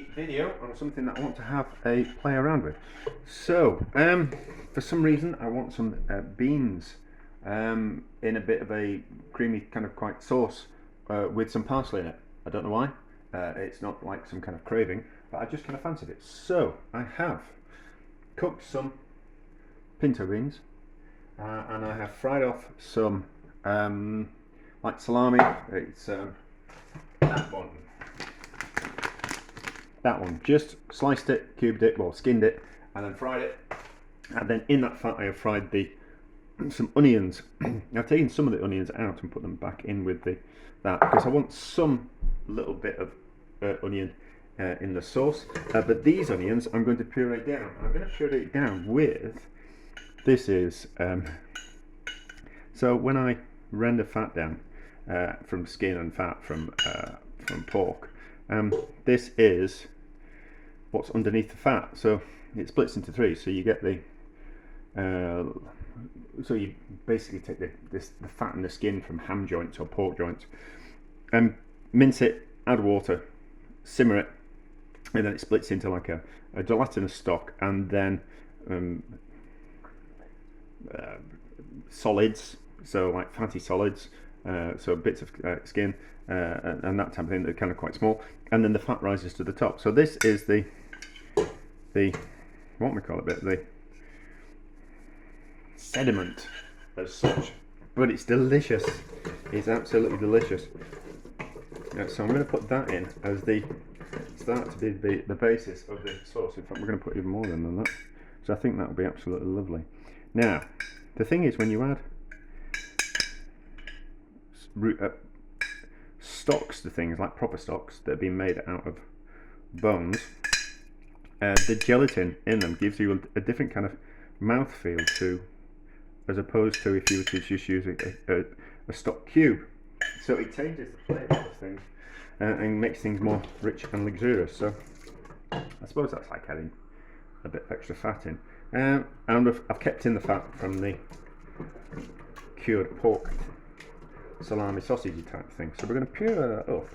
video on something that I want to have a play around with. So, for some reason, I want some beans in a bit of a creamy kind of quite sauce with some parsley in it. I don't know why. It's not like some kind of craving, but I just kind of fancied it. So, I have cooked some pinto beans and I have fried off some like salami. It's that one, just sliced it, cubed it, well skinned it, and then fried it. And then in that fat I have fried some onions. I've taken some of the onions out and put them back in with that because I want some little bit of onion in the sauce. But these onions I'm going to puree down. I'm going to puree it down with, this is, so when I render fat down from skin and fat from pork, this is what's underneath the fat, so it splits into three. So you get so you basically take the fat and the skin from ham joints or pork joints, and mince it, add water, simmer it, and then it splits into like a gelatinous stock, and then solids, so like fatty solids, so bits of skin and that type of thing that are kind of quite small, and then the fat rises to the top. So this is the what we call it, the sediment as such, but it's delicious. It's absolutely delicious. So I'm going to put that in as start to be the basis of the sauce. In fact, we're going to put even more than that. So I think that will be absolutely lovely. Now, the thing is, when you add stocks to things, like proper stocks that have been made out of bones, the gelatin in them gives you a different kind of mouthfeel as opposed to if you were to just use a stock cube. So it changes the flavour of things and makes things more rich and luxurious. So I suppose that's like adding a bit of extra fat in. And I've kept in the fat from the cured pork salami sausage type thing. So we're going to puree that up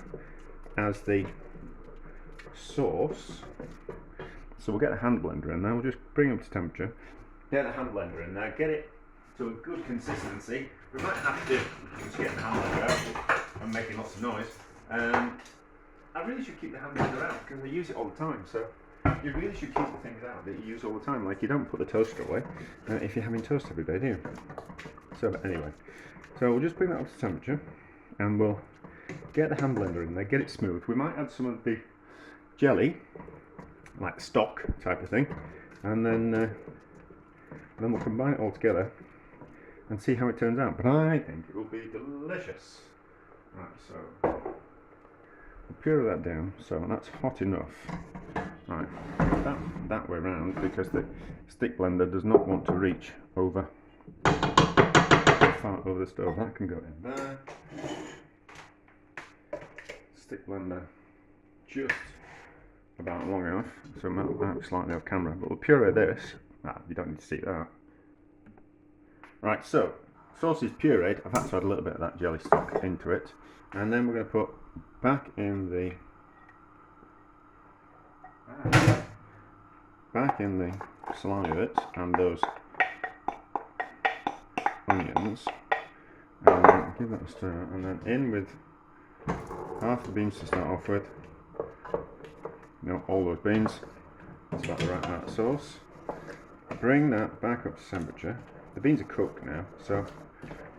as the sauce. So we'll get the hand blender in now. We'll just bring it up to temperature. Get the hand blender in there. Get it to a good consistency. We might have to just get the hand blender out and making lots of noise. I really should keep the hand blender out because I use it all the time. So you really should keep the things out that you use all the time. Like, you don't put the toaster away if you're having toast every day, do you? So anyway, so we'll just bring that up to temperature and we'll get the hand blender in there, get it smooth. We might add some of the jelly, like stock type of thing, and then we'll combine it all together and see how it turns out. But I think it will be delicious. Right, so we'll puree that down, so that's hot enough. Right, that way round, because the stick blender does not want to reach over far over the stove. That can go in there. Stick blender just about long enough, so it might be slightly off camera, but we'll puree this. You don't need to see that. Right, so sauce is pureed. I've had to add a little bit of that jelly stock into it, and then we're going to put back in the salami bits and those onions, and give that a stir, and then in with half the beans to start off with. All those beans. That's about the right amount of sauce. Bring that back up to temperature. The beans are cooked now, so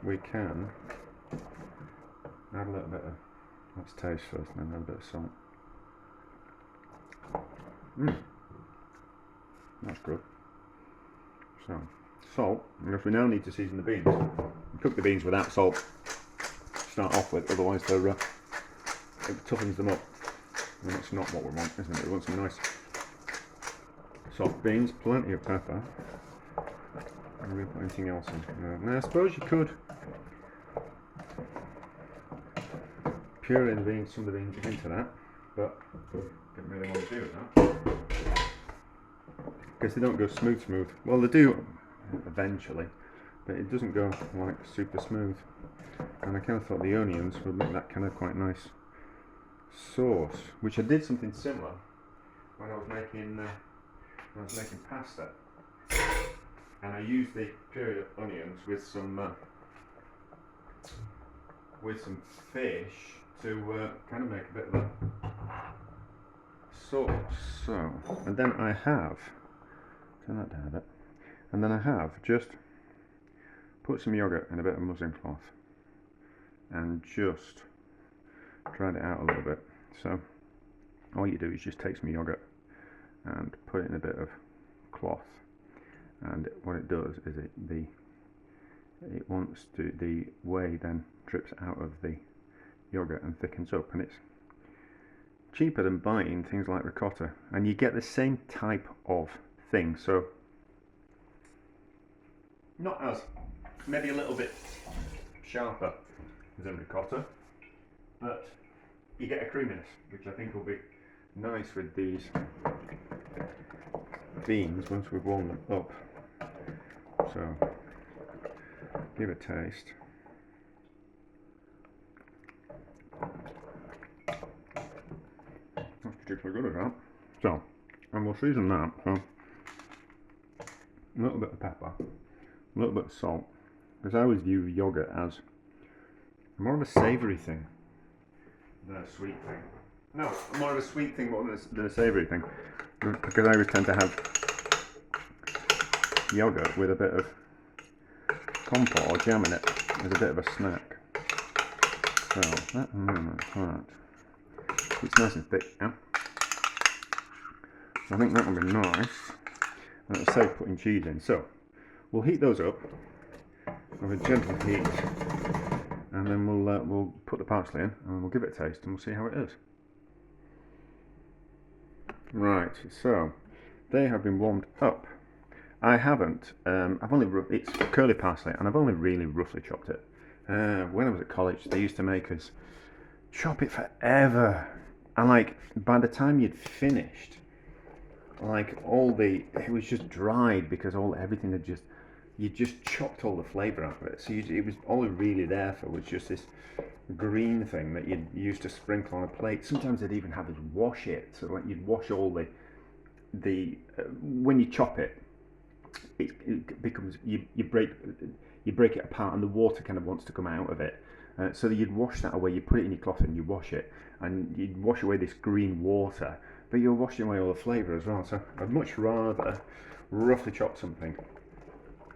we can add a little bit of, let's taste first and then add a bit of salt. That's good. So, salt, and if we now need to season the beans, cook the beans without salt to start off with, otherwise it toughens them up. And that's not what we want, isn't it? We want some nice soft beans, plenty of pepper. And we put anything else in. Now I suppose you could puree the beans, some of the beans into that, but didn't really want to do that because they don't go smooth. Well, they do eventually, but it doesn't go like super smooth. And I kind of thought the onions would make that kind of quite nice sauce, which I did something similar when I was making pasta, and I used the puree onions with some fish to kind of make a bit of a sauce. So, and then I have turn that down a bit, and then I have just put some yogurt in a bit of muslin cloth and just dried it out a little bit. So all you do is just take some yogurt and put it in a bit of cloth, and what it does is the whey then drips out of the yogurt and thickens up, and it's cheaper than buying things like ricotta, and you get the same type of thing. So not as, maybe a little bit sharper than ricotta, but you get a creaminess, which I think will be nice with these beans once we've warmed them up. So give it a taste. That's particularly good at that. So, and we'll season that. So a little bit of pepper, a little bit of salt, because I always view yogurt as more of a savoury thing than a sweet thing. No, more of a sweet thing more than a savoury thing, because I always tend to have yogurt with a bit of comfort or jam in it as a bit of a snack. So that, it's nice and thick, yeah. So I think that will be nice. And it'll save putting cheese in. So we'll heat those up with a gentle heat, and then we'll put the parsley in and we'll give it a taste and we'll see how it is. Right, so they have been warmed up. I haven't. It's curly parsley, and I've only really roughly chopped it. When I was at college, they used to make us chop it forever, and like by the time you'd finished, like it was just dried because everything had you just chopped all the flavour out of it. So it was all really there for was just this green thing that you'd used to sprinkle on a plate. Sometimes they'd even have us wash it, so like you'd wash all the when you chop it. It becomes you break it apart, and the water kind of wants to come out of it. So that you'd wash that away. You put it in your cloth and you wash it, and you'd wash away this green water, but you're washing away all the flavour as well. So I'd much rather roughly chop something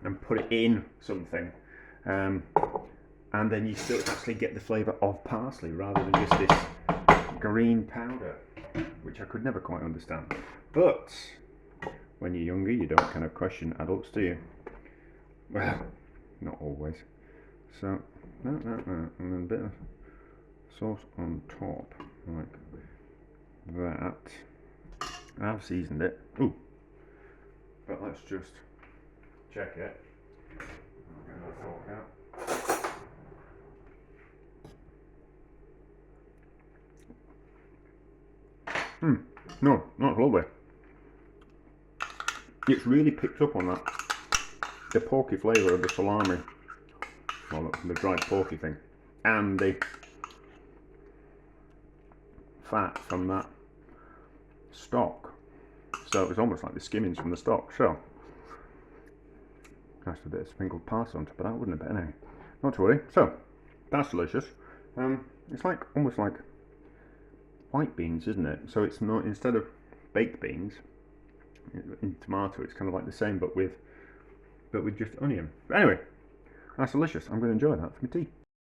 and put it in something, and then you still actually get the flavour of parsley rather than just this green powder, which I could never quite understand. But when you're younger, you don't kind of question adults, do you? Well, not always. So, and then a bit of sauce on top, like that. I've seasoned it. Ooh, but let's just check it. I'll get that fork out. No, that's lovely. It's really picked up on the porky flavour of the salami, well, the dried porky thing, and the fat from that stock. So it was almost like the skimmings from the stock. So that's a bit of sprinkled parsley on top, but that wouldn't have been any. Not to worry. So that's delicious. It's almost like white beans, isn't it? So it's not, instead of baked beans in tomato, it's kind of like the same, but with just onion. But anyway, that's delicious. I'm going to enjoy that for my tea.